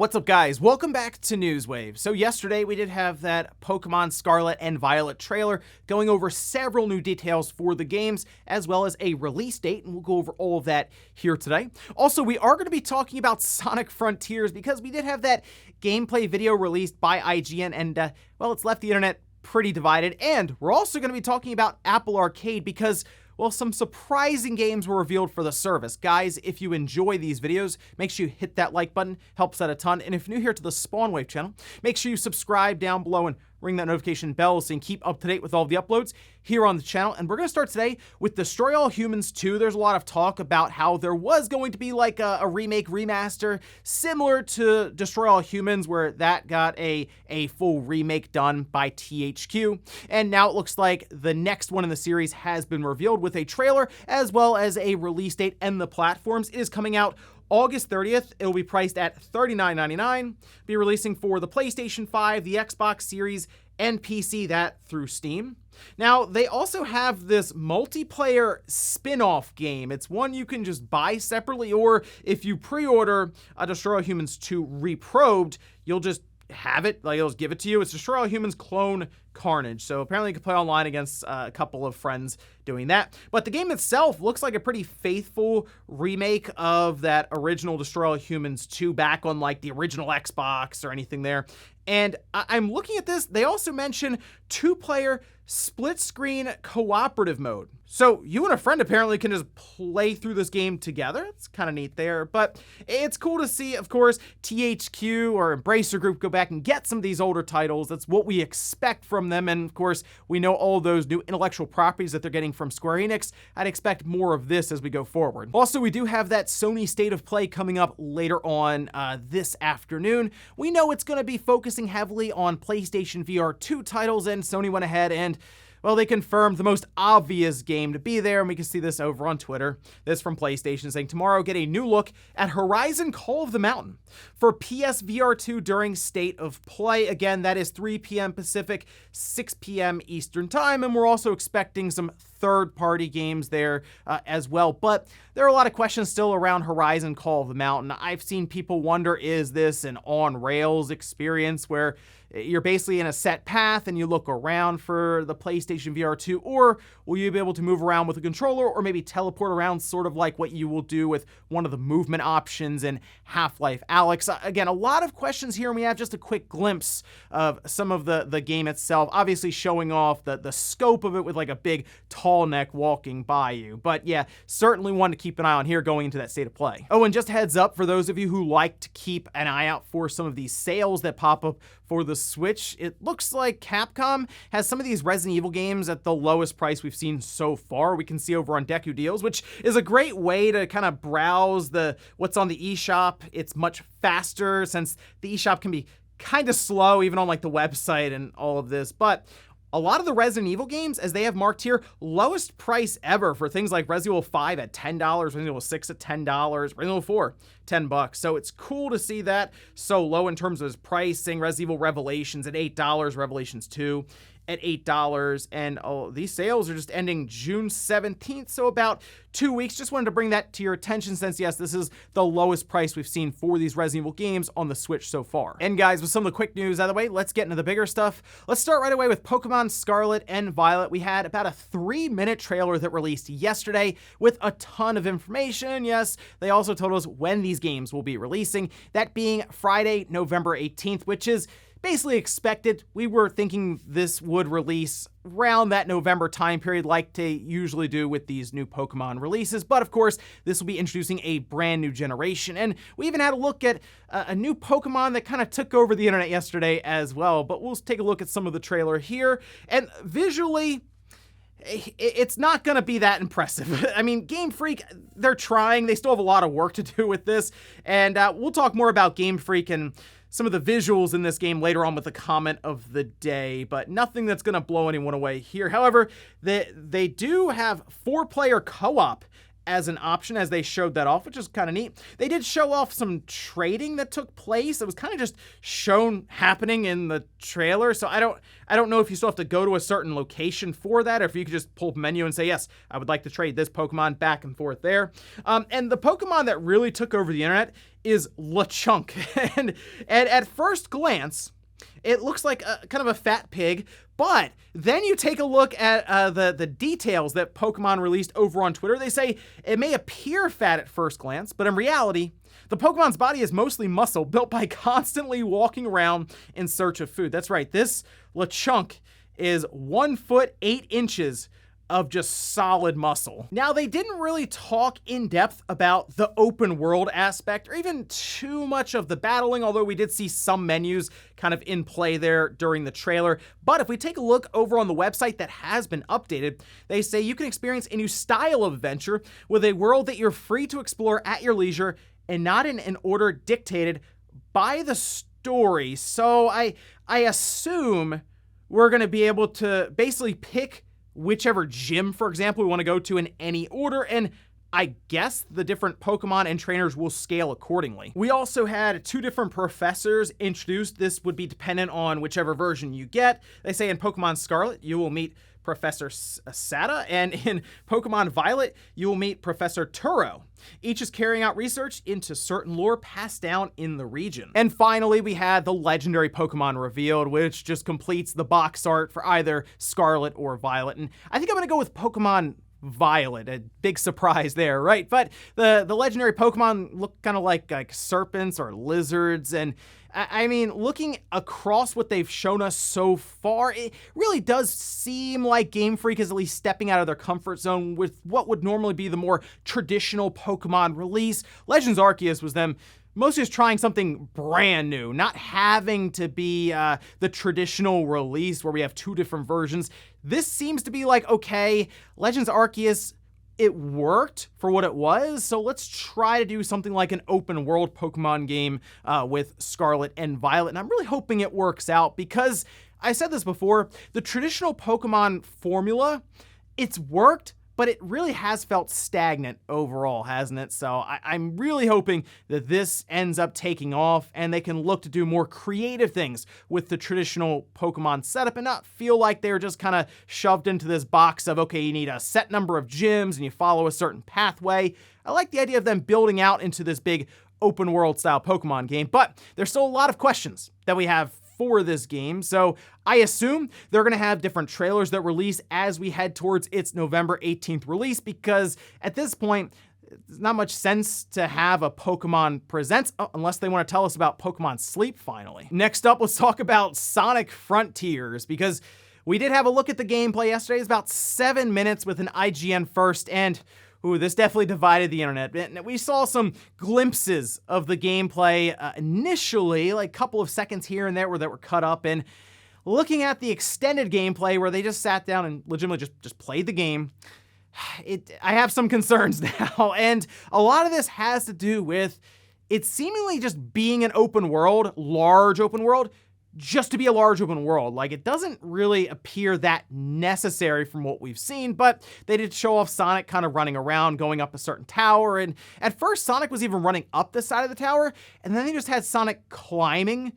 What's up, guys? Welcome back to Newswave. So yesterday we did have that Pokemon Scarlet and Violet trailer going over several new details for the games, as well as a release date, and we'll go over all of that here today. Also, we are going to be talking about Sonic Frontiers because we did have that gameplay video released by IGN, and well, it's left the internet pretty divided. And we're also going to be talking about Apple Arcade because, well, some surprising games were revealed for the service. Guys, if you enjoy these videos, make sure you hit that like button, helps out a ton. And if you're new here to the Spawnwave channel, make sure you subscribe down below and ring that notification bell so you can keep up to date with all the uploads here on the channel. And we're going to start today with Destroy All Humans 2. There's a lot of talk about how there was going to be like a remake, remaster, similar to Destroy All Humans, where that got a full remake done by THQ. And now it looks like the next one in the series has been revealed with a trailer, as well as a release date and the platforms. It is coming out August 30th, it'll be priced at $39.99, be releasing for the PlayStation 5, the Xbox Series, and PC, that through Steam. Now, they also have this multiplayer spin-off game. It's one you can just buy separately, or if you pre-order Destroy All Humans 2 Reprobed, you'll just have it, like, it'll just give it to you. It's Destroy All Humans Clone Carnage. So apparently you can play online against a couple of friends doing that. But the game itself looks like a pretty faithful remake of that original Destroy All Humans 2 back on like the original Xbox or anything there. And I'm looking at this, they also mention 2-player split-screen cooperative mode. So you and a friend apparently can just play through this game together. It's kind of neat there, but it's cool to see, of course, THQ or Embracer Group go back and get some of these older titles. That's what we expect from them, and of course, we know all those new intellectual properties that they're getting from Square Enix. I'd expect more of this as we go forward. Also, we do have that Sony State of Play coming up later on this afternoon. We know it's going to be focusing heavily on PlayStation VR 2 titles, and Sony went ahead and, well, they confirmed the most obvious game to be there, and we can see this over on Twitter. This from PlayStation saying, tomorrow get a new look at Horizon Call of the Mountain for PSVR 2 during State of Play. Again, that is 3 p.m. Pacific, 6 p.m. Eastern Time, and we're also expecting some third-party games there as well. But there are a lot of questions still around Horizon Call of the Mountain. I've seen people wonder, is this an on-rails experience where you're basically in a set path and you look around for the PlayStation VR 2, or will you be able to move around with a controller or maybe teleport around, sort of like what you will do with one of the movement options in Half-Life Alyx? Again, a lot of questions here, and we have just a quick glimpse of some of the game itself, obviously showing off the scope of it with like a big tall neck walking by you. But yeah, certainly one to keep an eye on here going into that State of Play. Oh, and just a heads up for those of you who like to keep an eye out for some of these sales that pop up for the Switch, it looks like Capcom has some of these Resident Evil games at the lowest price we've seen so far. We can see over on Deku Deals, which is a great way to kind of browse what's on the eShop. It's much faster since the eShop can be kind of slow even on like the website and all of this. But a lot of the Resident Evil games, as they have marked here, lowest price ever for things like Resident Evil 5 at $10, Resident Evil 6 at $10, Resident Evil 4, $10. So it's cool to see that so low in terms of its pricing. Resident Evil Revelations at $8, Revelations 2 at $8, and these sales are just ending June 17th, so about 2 weeks. Just wanted to bring that to your attention since, yes, this is the lowest price we've seen for these Resident Evil games on the Switch so far. And guys, with some of the quick news out of the way, let's get into the bigger stuff. Let's start right away with Pokemon Scarlet and Violet. We had about a 3-minute trailer that released yesterday with a ton of information. Yes, they also told us when these games will be releasing, that being Friday, November 18th, which is basically expected. We were thinking this would release around that November time period like they usually do with these new Pokemon releases, but of course this will be introducing a brand new generation, and we even had a look at a new Pokemon that kind of took over the internet yesterday as well. But we'll take a look at some of the trailer here, and visually it's not going to be that impressive. I mean, Game Freak, they're trying. They still have a lot of work to do with this, and we'll talk more about Game Freak and some of the visuals in this game later on with the comment of the day, but nothing that's going to blow anyone away here. However, they do have 4-player co-op as an option as they showed that off, which is kind of neat. They did show off some trading that took place. It was kind of just shown happening in the trailer. So I don't know if you still have to go to a certain location for that, or if you could just pull up a menu and say, yes, I would like to trade this Pokemon back and forth there. And the Pokemon that really took over the internet is Lechonk. and at first glance, it looks like kind of a fat pig, but then you take a look at the details that Pokemon released over on Twitter. They say it may appear fat at first glance, but in reality, the Pokemon's body is mostly muscle built by constantly walking around in search of food. That's right, this Lechonk is 1 foot 8 inches of just solid muscle. Now, they didn't really talk in depth about the open world aspect or even too much of the battling, although we did see some menus kind of in play there during the trailer. But if we take a look over on the website that has been updated, they say you can experience a new style of adventure with a world that you're free to explore at your leisure and not in an order dictated by the story. So I assume we're going to be able to basically pick whichever gym, for example, we want to go to in any order, and I guess the different Pokemon and trainers will scale accordingly. We also had 2 different professors introduced. This would be dependent on whichever version you get. They say in Pokemon Scarlet, you will meet Professor Sada, and in Pokemon Violet, you will meet Professor Turo. Each is carrying out research into certain lore passed down in the region. And finally, we had the legendary Pokemon revealed, which just completes the box art for either Scarlet or Violet. And I think I'm going to go with Pokemon Violet. A big surprise there, right? But the legendary Pokemon look kind of like serpents or lizards, and I mean, looking across what they've shown us so far, it really does seem like Game Freak is at least stepping out of their comfort zone with what would normally be the more traditional Pokemon release. Legends Arceus was them mostly just trying something brand new, not having to be the traditional release where we have 2 different versions. This seems to be like, okay, Legends Arceus, it worked for what it was, so let's try to do something like an open world Pokemon game with Scarlet and Violet, and I'm really hoping it works out because I said this before, the traditional Pokemon formula, it's worked, but it really has felt stagnant overall, hasn't it? So I'm really hoping that this ends up taking off and they can look to do more creative things with the traditional Pokemon setup and not feel like they're just kind of shoved into this box of, okay, you need a set number of gyms and you follow a certain pathway. I like the idea of them building out into this big open world style Pokemon game, but there's still a lot of questions that we have for this game, so I assume they're going to have different trailers that release as we head towards its November 18th release, because at this point, there's not much sense to have a Pokemon Presents unless they want to tell us about Pokemon Sleep finally. Next up, let's talk about Sonic Frontiers, because we did have a look at the gameplay yesterday. It's about 7 minutes with an IGN first, and ooh, this definitely divided the internet. And we saw some glimpses of the gameplay initially, like a couple of seconds here and there that were cut up. And looking at the extended gameplay where they just sat down and legitimately just played the game, I have some concerns now. And a lot of this has to do with it seemingly just being an open world, large open world, just to be a large open world. Like, it doesn't really appear that necessary from what we've seen, but they did show off Sonic kind of running around, going up a certain tower, and at first Sonic was even running up the side of the tower, and then they just had Sonic climbing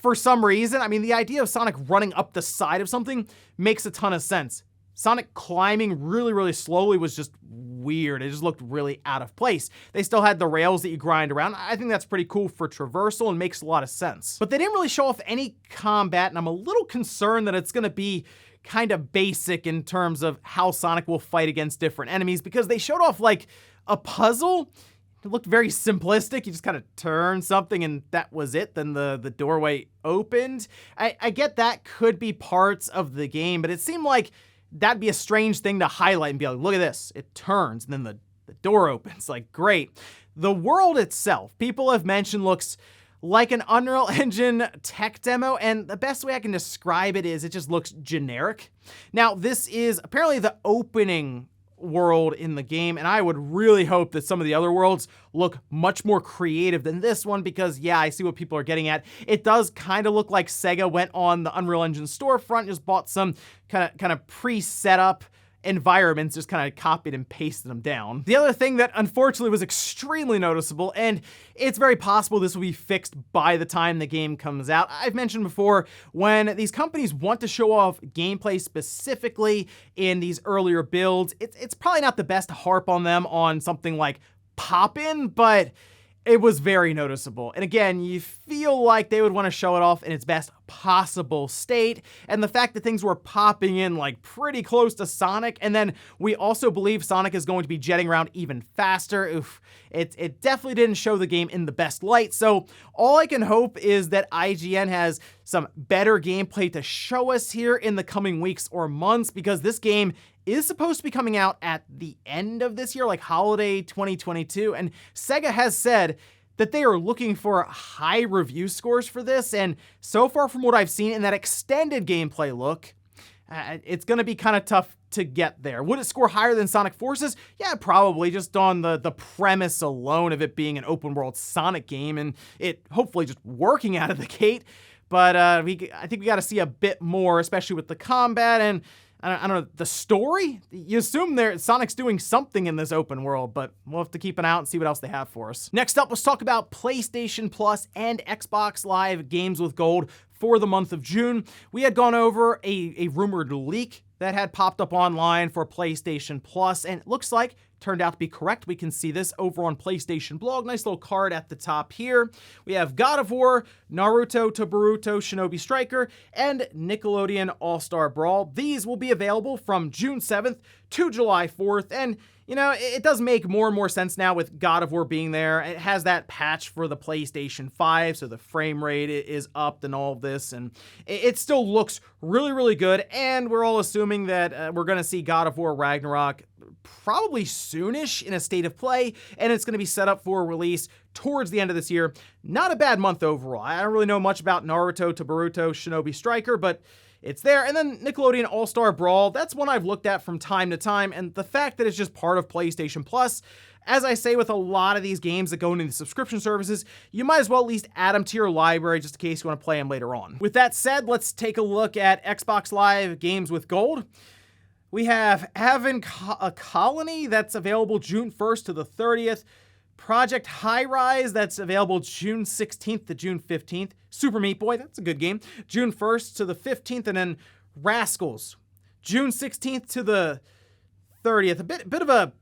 for some reason. I mean, the idea of Sonic running up the side of something makes a ton of sense. Sonic climbing really, really slowly was just weird. It just looked really out of place. They still had the rails that you grind around. I think that's pretty cool for traversal and makes a lot of sense. But they didn't really show off any combat, and I'm a little concerned that it's going to be kind of basic in terms of how Sonic will fight against different enemies, because they showed off like a puzzle. It looked very simplistic. You just kind of turn something and that was it. Then the doorway opened. I get that could be parts of the game, but it seemed like that'd be a strange thing to highlight and be like, look at this, it turns, and then the door opens, like, great. The world itself, people have mentioned, looks like an Unreal Engine tech demo, and the best way I can describe it is it just looks generic. Now, this is apparently the opening world in the game, and I would really hope that some of the other worlds look much more creative than this one, because yeah, I see what people are getting at. It does kind of look like Sega went on the Unreal Engine storefront, just bought some kind of pre-set up environments, just kind of copied and pasted them down. The other thing that unfortunately was extremely noticeable, and it's very possible this will be fixed by the time the game comes out. I've mentioned before, when these companies want to show off gameplay specifically in these earlier builds, it's probably not the best to harp on them on something like pop-in, but it was very noticeable. And again, you feel like they would want to show it off in its best possible state. And the fact that things were popping in like pretty close to Sonic, and then we also believe Sonic is going to be jetting around even faster. Oof, it definitely didn't show the game in the best light. So all I can hope is that IGN has some better gameplay to show us here in the coming weeks or months, because this game is supposed to be coming out at the end of this year, like holiday 2022, and Sega has said that they are looking for high review scores for this, and so far from what I've seen in that extended gameplay look, it's going to be kind of tough to get there. Would it score higher than Sonic Forces? Yeah, probably, just on the premise alone of it being an open world Sonic game, and it hopefully just working out of the gate, but I think we got to see a bit more, especially with the combat and I don't know, the story? You assume Sonic's doing something in this open world, but we'll have to keep an eye out and see what else they have for us. Next up, let's talk about PlayStation Plus and Xbox Live Games with Gold for the month of June. We had gone over a rumored leak that had popped up online for PlayStation Plus, and it looks like turned out to be correct. We can see this over on PlayStation Blog. Nice little card at the top here. We have God of War, Naruto to Boruto Shinobi Striker, and Nickelodeon All-Star Brawl. These will be available from June 7th to July 4th, and you know, it does make more and more sense now with God of War being there. It has that patch for the PlayStation 5, so the frame rate is upped and all of this, and it still looks really, really good, and we're all assuming that we're going to see God of War Ragnarok probably soonish in a state of play, and it's going to be set up for release towards the end of this year. Not a bad month overall. I don't really know much about Naruto to Boruto Shinobi Striker, but it's there. And then Nickelodeon All-Star Brawl, that's one I've looked at from time to time, and the fact that it's just part of PlayStation Plus, as I say with a lot of these games that go into the subscription services, you might as well at least add them to your library just in case you want to play them later on. With that said, let's take a look at Xbox Live Games with Gold. We have Haven Colony, that's available June 1st to the 30th. Project High Rise, that's available June 16th to June 15th. Super Meat Boy, that's a good game, June 1st to the 15th. And then Rascals, June 16th to the 30th. A bit of a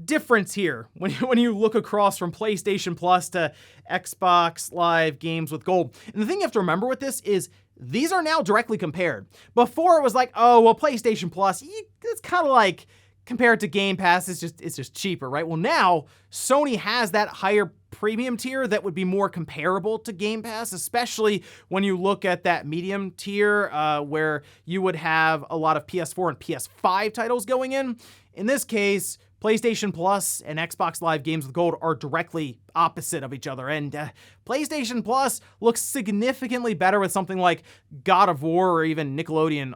difference here when you look across from PlayStation Plus to Xbox Live Games with Gold. And the thing you have to remember with this is these are now directly compared. Before it was like, oh, well, PlayStation Plus, it's kind of like compared to Game Pass, it's just cheaper, right? Well, now Sony has that higher premium tier that would be more comparable to Game Pass, especially when you look at that medium tier where you would have a lot of PS4 and PS5 titles going in. In this case, PlayStation Plus and Xbox Live Games with Gold are directly opposite of each other, and PlayStation Plus looks significantly better with something like God of War or even Nickelodeon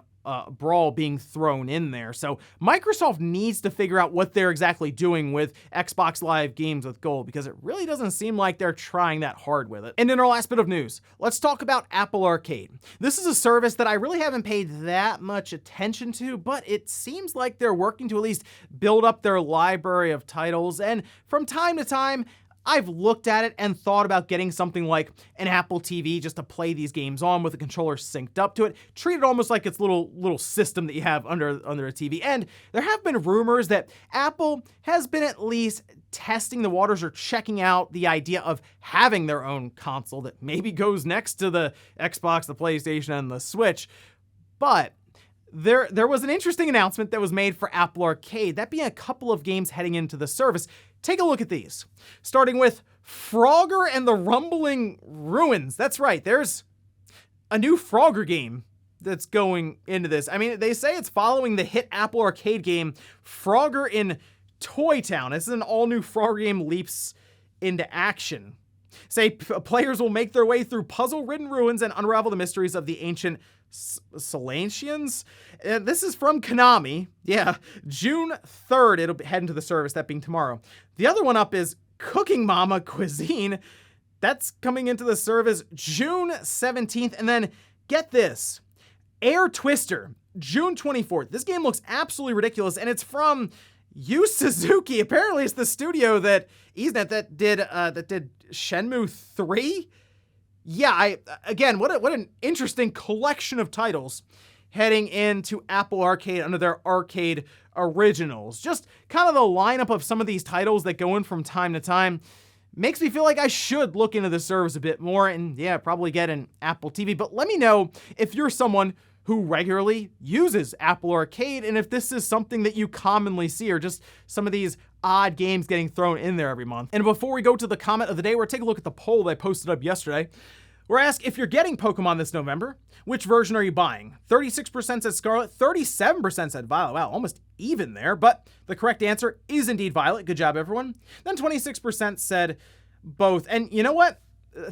Brawl being thrown in there. So Microsoft needs to figure out what they're exactly doing with Xbox Live Games with Gold, because it really doesn't seem like they're trying that hard with it. And in our last bit of news, let's talk about Apple Arcade. This is a service that I really haven't paid that much attention to, but it seems like they're working to at least build up their library of titles, and from time to time, I've looked at it and thought about getting something like an Apple TV just to play these games on with a controller synced up to it, treat it almost like it's little system that you have under a TV. And there have been rumors that Apple has been at least testing the waters or checking out the idea of having their own console that maybe goes next to the Xbox, the PlayStation, and the Switch. But there was an interesting announcement that was made for Apple Arcade, that being a couple of games heading into the service. Take a look at these. Starting with Frogger and the Rumbling Ruins. That's right, there's a new Frogger game that's going into this. I mean, they say it's following the hit Apple Arcade game Frogger in Toy Town. This is an all-new Frogger game leaps into action. Say players will make their way through puzzle-ridden ruins and unravel the mysteries of the ancient Salantians. This is from Konami. Yeah, June 3rd, it'll head into the service, that being tomorrow. The other one up is Cooking Mama Cuisine. That's coming into the service June 17th. And then, get this, Air Twister, June 24th. This game looks absolutely ridiculous, and it's from Yu Suzuki. Apparently, it's the studio that did Shenmue 3. Yeah, again, what an interesting collection of titles heading into Apple Arcade under their arcade originals. Just kind of the lineup of some of these titles that go in from time to time makes me feel like I should look into the service a bit more and, yeah, probably get an Apple TV. But let me know if you're someone who regularly uses Apple Arcade and if this is something that you commonly see or just some of these odd games getting thrown in there every month. And before we go to the comment of the day, we're taking a look at the poll that I posted up yesterday. We're asked, if you're getting Pokemon this November, which version are you buying? 36% said Scarlet, 37% said Violet. Wow, almost even there, but the correct answer is indeed Violet. Good job, everyone. Then 26% said both. And you know what?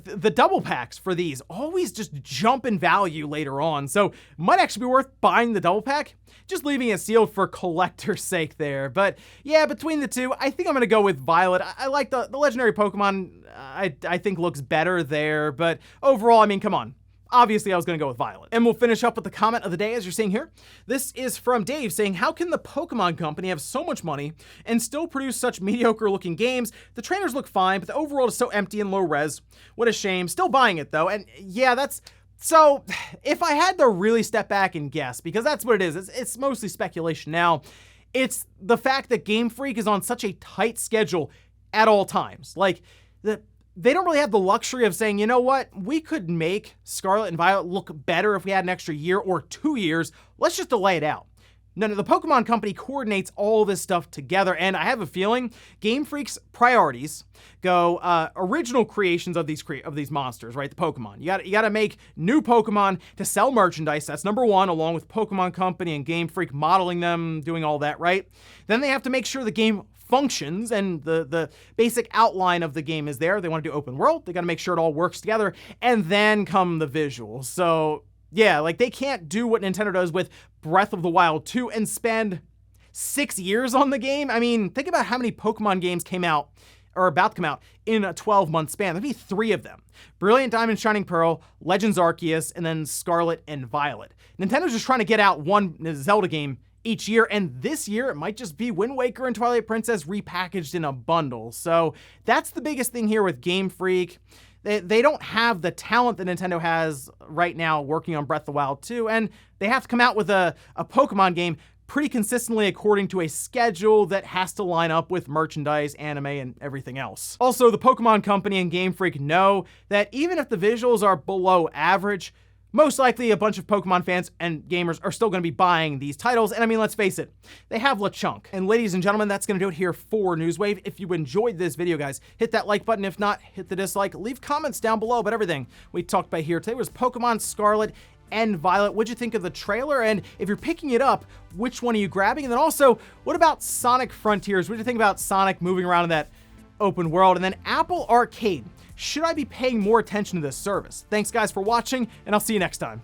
The double packs for these always just jump in value later on, so might actually be worth buying the double pack, just leaving it sealed for collector's sake there. But yeah, between the two, I think I'm gonna go with Violet. I like the legendary Pokemon, I think looks better there, but overall, I mean, come on. Obviously, I was going to go with Violet. And we'll finish up with the comment of the day, as you're seeing here. This is from Dave saying, how can the Pokemon Company have so much money and still produce such mediocre-looking games? The trainers look fine, but the overworld is so empty and low-res. What a shame. Still buying it, though. And yeah, so if I had to really step back and guess, because that's what it is, it's mostly speculation now, it's the fact that Game Freak is on such a tight schedule at all times. Like, they don't really have the luxury of saying, you know what, we could make Scarlet and Violet look better if we had an extra year or 2 years. Let's just delay it out. No, the Pokemon Company coordinates all this stuff together, and I have a feeling Game Freak's priorities go original creations of these monsters, right? The Pokemon. You got to make new Pokemon to sell merchandise. That's number one, along with Pokemon Company and Game Freak modeling them, doing all that, right? Then they have to make sure the game functions and the basic outline of the game is there. They want to do open world. They got to make sure it all works together, and then come the visuals. So yeah, like they can't do what Nintendo does with Breath of the Wild 2 and spend 6 years on the game. I mean, think about how many Pokemon games came out or about to come out in a 12-month span. There'd be 3 of them. Brilliant Diamond, Shining Pearl, Legends Arceus, and then Scarlet and Violet. Nintendo's just trying to get out one Zelda game each year, and this year it might just be Wind Waker and Twilight Princess repackaged in a bundle. So that's the biggest thing here with Game Freak. They don't have the talent that Nintendo has right now working on Breath of the Wild 2, and they have to come out with a Pokemon game pretty consistently according to a schedule that has to line up with merchandise, anime, and everything else. Also, the Pokemon Company and Game Freak know that even if the visuals are below average, most likely a bunch of Pokemon fans and gamers are still going to be buying these titles. And I mean, let's face it, they have LeChunk. And ladies and gentlemen, that's going to do it here for Newswave. If you enjoyed this video, guys, hit that like button. If not, hit the dislike. Leave comments down below. But everything we talked about here today was Pokemon Scarlet and Violet. What'd you think of the trailer? And if you're picking it up, which one are you grabbing? And then also, what about Sonic Frontiers? What do you think about Sonic moving around in that open world? And then Apple Arcade. Should I be paying more attention to this service? Thanks, guys, for watching, and I'll see you next time.